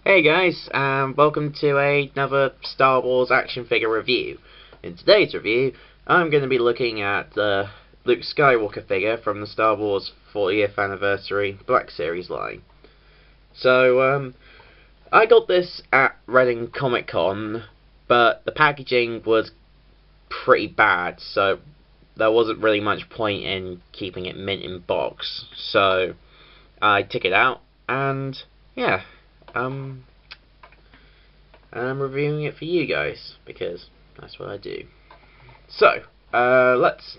Hey guys, welcome to another Star Wars action figure review. In today's review, I'm going to be looking at the Luke Skywalker figure from the Star Wars 40th Anniversary Black Series line. So, I got this at Reading Comic Con, but the packaging was pretty bad, so there wasn't really much point in keeping it mint in box. So, I took it out, and yeah. And I'm reviewing it for you guys, because that's what I do. So, let's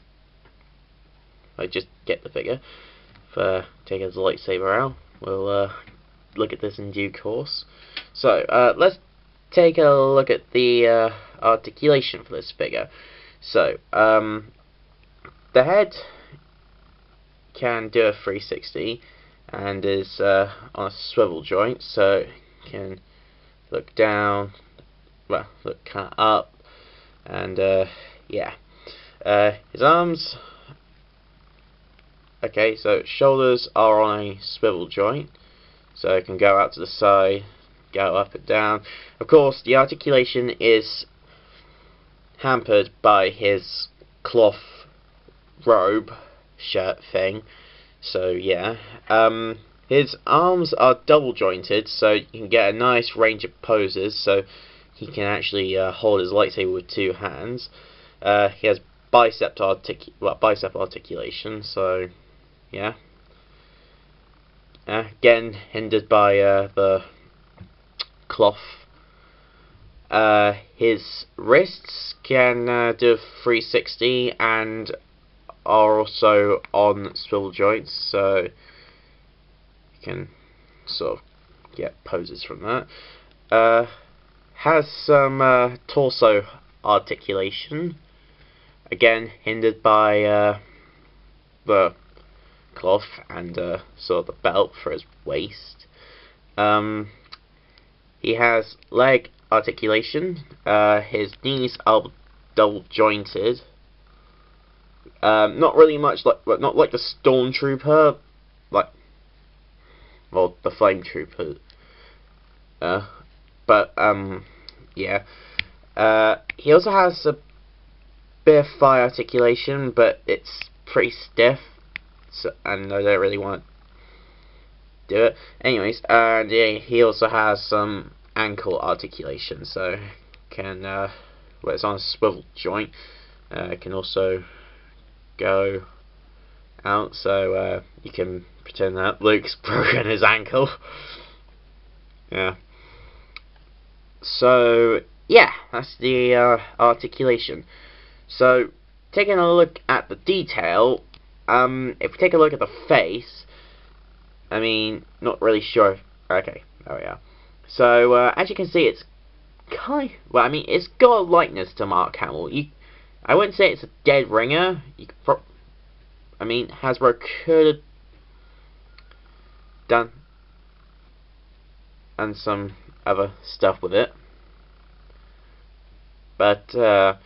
just get the figure. Take his lightsaber out. We'll look at this in due course. So, let's take a look at the articulation for this figure. So, the head can do a 360 and is on a swivel joint, so it can look down, well, look kind of up, and yeah. His arms, okay, so shoulders are on a swivel joint, so it can go out to the side, go up and down. Of course, the articulation is hampered by his cloth robe shirt thing. So yeah, his arms are double jointed, so you can get a nice range of poses. So he can actually hold his lightsaber with two hands. He has bicep articulation. So yeah, again hindered by the cloth. His wrists can do a 360 and are also on swivel joints, so you can sort of get poses from that. Has some torso articulation, again hindered by the cloth and sort of the belt for his waist. He has leg articulation. His knees are double jointed. Not really much like, well, not like the Stormtrooper, like, well, the Flame Trooper. But yeah. He also has a bit of thigh articulation, but it's pretty stiff, so, and I don't really want to do it. Anyways, and yeah, he also has some ankle articulation, so can well, it's on a swivel joint. Can also go out, so you can pretend that Luke's broken his ankle. Yeah. So yeah, that's the articulation. So taking a look at the detail, if we take a look at the face, I mean, not really sure. Okay, there we are. So as you can see, it's well, I mean, it's got a likeness to Mark Hamill. I wouldn't say it's a dead ringer. I mean, Hasbro could have done and some other stuff with it, but yeah,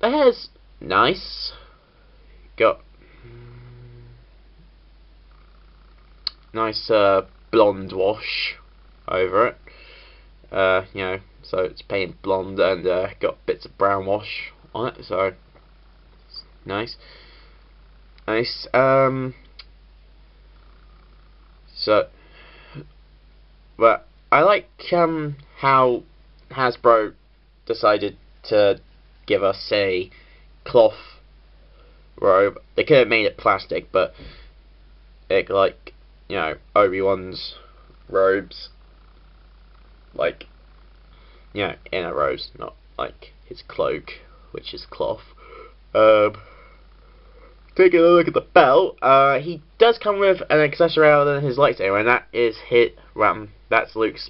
the hair's nice. Got nice blonde wash over it. You know, so it's painted blonde and got bits of brown wash on it, so it's nice. So, but I like how Hasbro decided to give us a cloth robe. They could have made it plastic, but it, like, you know, Obi-Wan's robes, like, you know, inner robes, not like his cloak, which is cloth. Taking a look at the belt, he does come with an accessory other than his lightsaber, and that is that's Luke's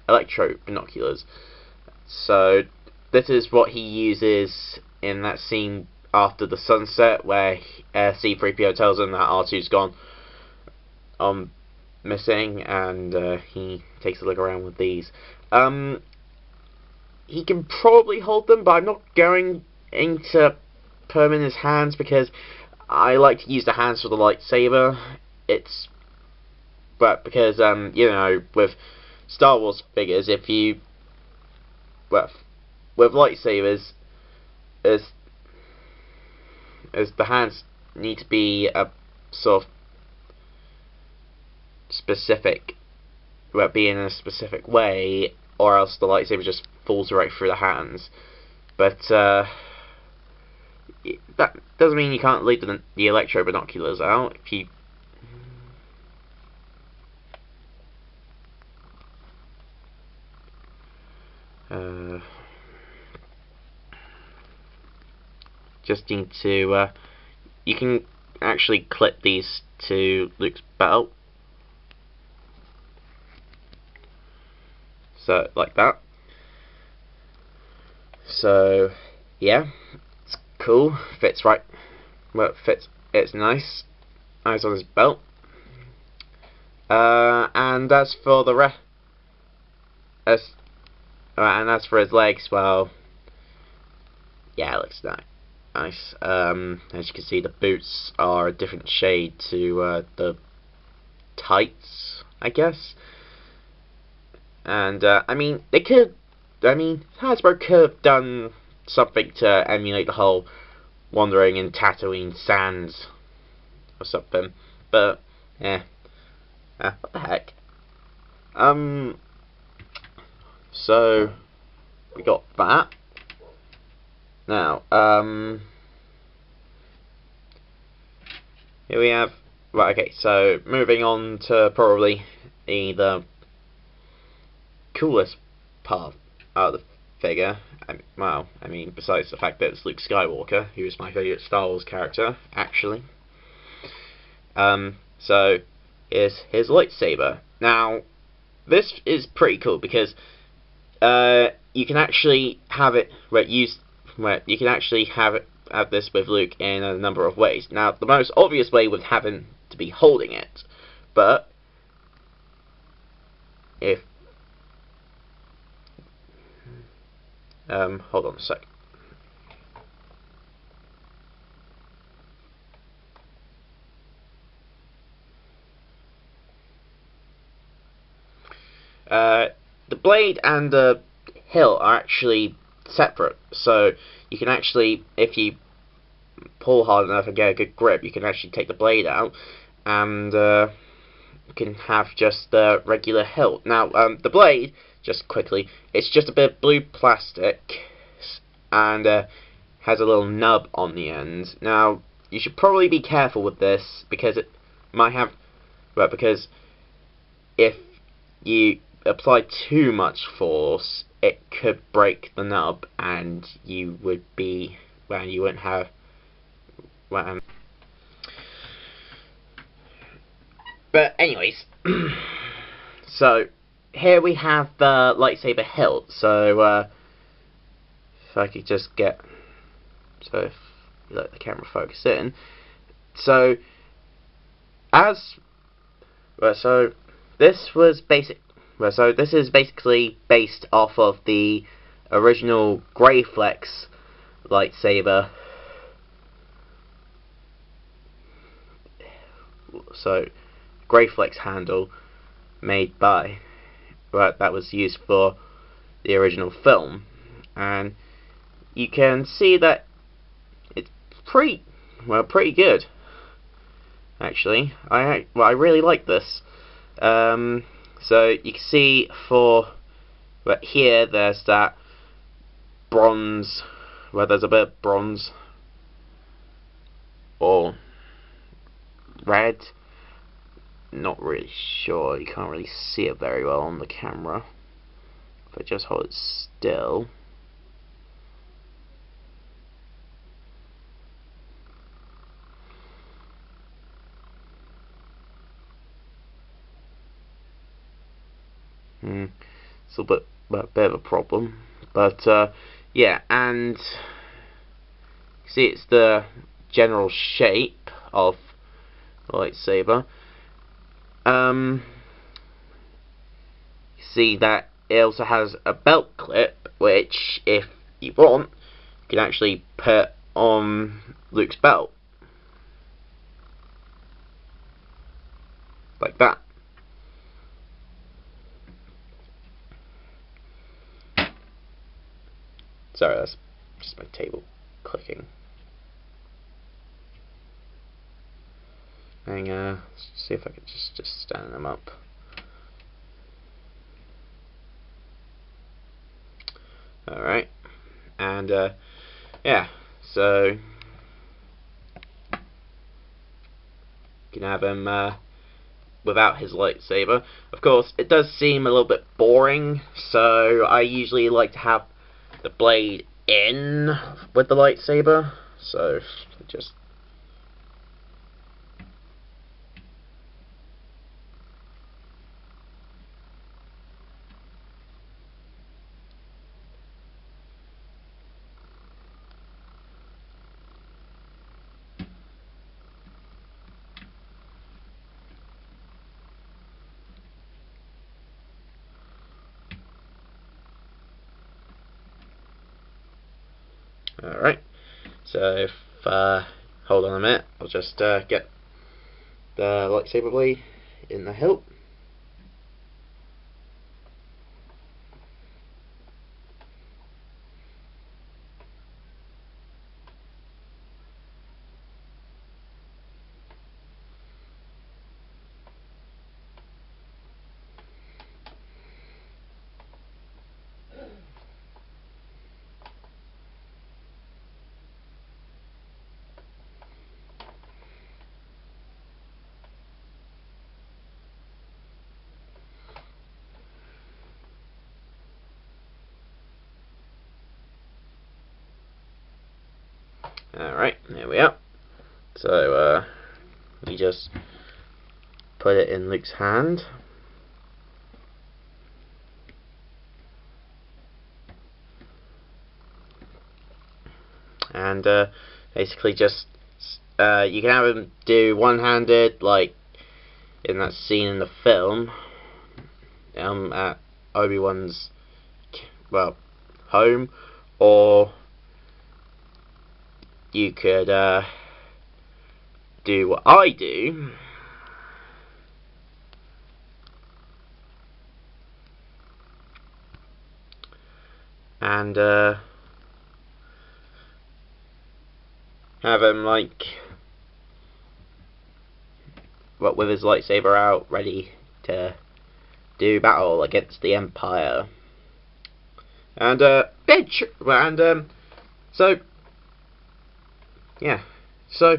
electro binoculars. So this is what he uses in that scene after the sunset, where C-3PO tells him that R2's gone missing, and he takes a look around with these. He can probably hold them, but I'm not going to put them in his hands because I like to use the hands for the lightsaber. It's but because you know, with Star Wars figures, if you with lightsabers, as the hands need to be a sort of specific, well, be in a specific way, or else the lightsaber just falls right through the hands. But that doesn't mean you can't leave the electro binoculars out. If you just need to, you can actually clip these to Luke's belt, so like that. So yeah, it's cool. Fits right. Well, it fits. It's nice. Nice on his belt. And as for the rest, and as for his legs, well, yeah, it looks nice. As you can see, the boots are a different shade to the tights, I guess. And I mean, Hasbro could have done something to emulate the whole wandering in Tatooine sands or something, but yeah, what the heck. So we got that. Now, here we have, right, okay, so moving on to probably the coolest part of the figure. I mean, besides the fact that it's Luke Skywalker, who is my favourite Star Wars character, actually. So, here's his lightsaber. Now, this is pretty cool because you can actually have it have this with Luke in a number of ways. Now, the most obvious way would having to be holding it, but if hold on a sec. The blade and the hilt are actually separate, so you can actually, if you pull hard enough and get a good grip, you can actually take the blade out, and you can have just the regular hilt. Now, the blade, just quickly, it's just a bit of blue plastic, and has a little nub on the end. Now, you should probably be careful with this, because it might have, well, because if you apply too much force, it could break the nub, and you would be, well, you wouldn't have, well, but anyways, so here we have the lightsaber hilt. So if I could just get, so if you let the camera focus in, so so this was this is basically based off of the original Greyflex lightsaber. So Greyflex handle made by, that was used for the original film, and you can see that it's pretty good, actually. I really like this. So you can see here there's that bronze, there's a bit of bronze or red, not really sure, you can't really see it very well on the camera. If I just hold it still, it's a bit of a problem, but yeah, and see, it's the general shape of the lightsaber. See that it also has a belt clip, which, if you want, you can actually put on Luke's belt, like that. Sorry, that's just my table clicking. And let's see if I can just stand them up. Alright, and yeah, so you can have him without his lightsaber. Of course, it does seem a little bit boring, so I usually like to have the blade in with the lightsaber, so just alright, so if, hold on a minute, I'll just get the lightsaber blade in the hilt. Alright, there we are. So, we just put it in Luke's hand. And, basically just, you can have him do one-handed, like in that scene in the film, at Obi-Wan's, well, home, or you could do what I do, and have him like, what, with his lightsaber out, ready to do battle against the Empire. And so yeah, so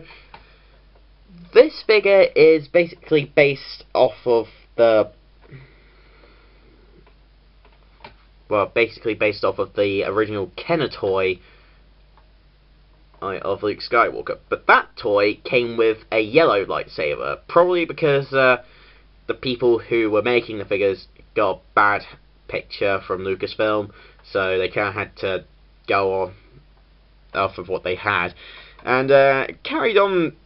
this figure is basically based off of the, well, basically based off of the original Kenner toy of Luke Skywalker, but that toy came with a yellow lightsaber, probably because the people who were making the figures got a bad picture from Lucasfilm, so they kind of had to go on off of what they had, and carried on,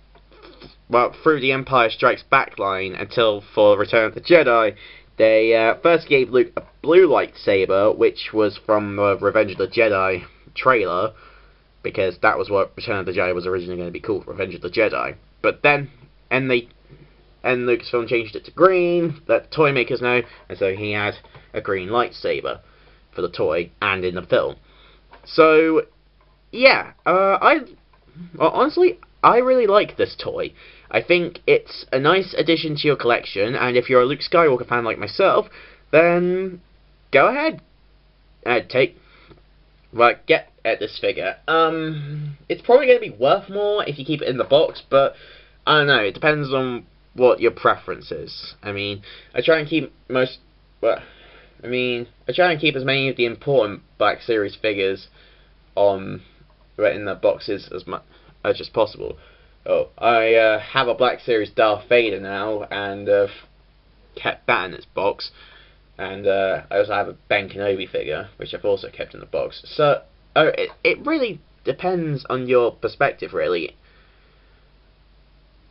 well, through the Empire Strikes Back line until for Return of the Jedi. They first gave Luke a blue lightsaber, which was from the Revenge of the Jedi trailer, because that was what Return of the Jedi was originally going to be called, Revenge of the Jedi. But then, and Lucasfilm changed it to green, let the toy makers know, and so he had a green lightsaber for the toy and in the film. So, yeah, honestly, I really like this toy. I think it's a nice addition to your collection, and if you're a Luke Skywalker fan like myself, then go ahead, get at this figure. It's probably going to be worth more if you keep it in the box, but I don't know, it depends on what your preference is. I mean, I try and keep as many of the important Black Series figures in the boxes as much as possible. Oh, I have a Black Series Darth Vader now, and kept that in its box. And I also have a Ben Kenobi figure, which I've also kept in the box. So, it really depends on your perspective, really.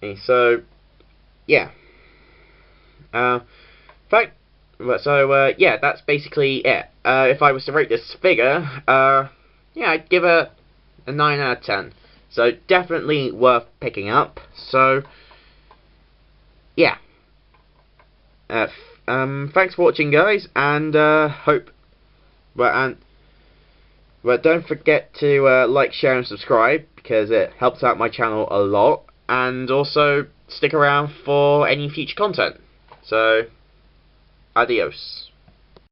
And so, yeah. Yeah, that's basically it. If I was to rate this figure, yeah, I'd give it a 9 out of 10. So, definitely worth picking up. So, yeah. Thanks for watching, guys, and But don't forget to like, share and subscribe, because it helps out my channel a lot, and also stick around for any future content. So, adios.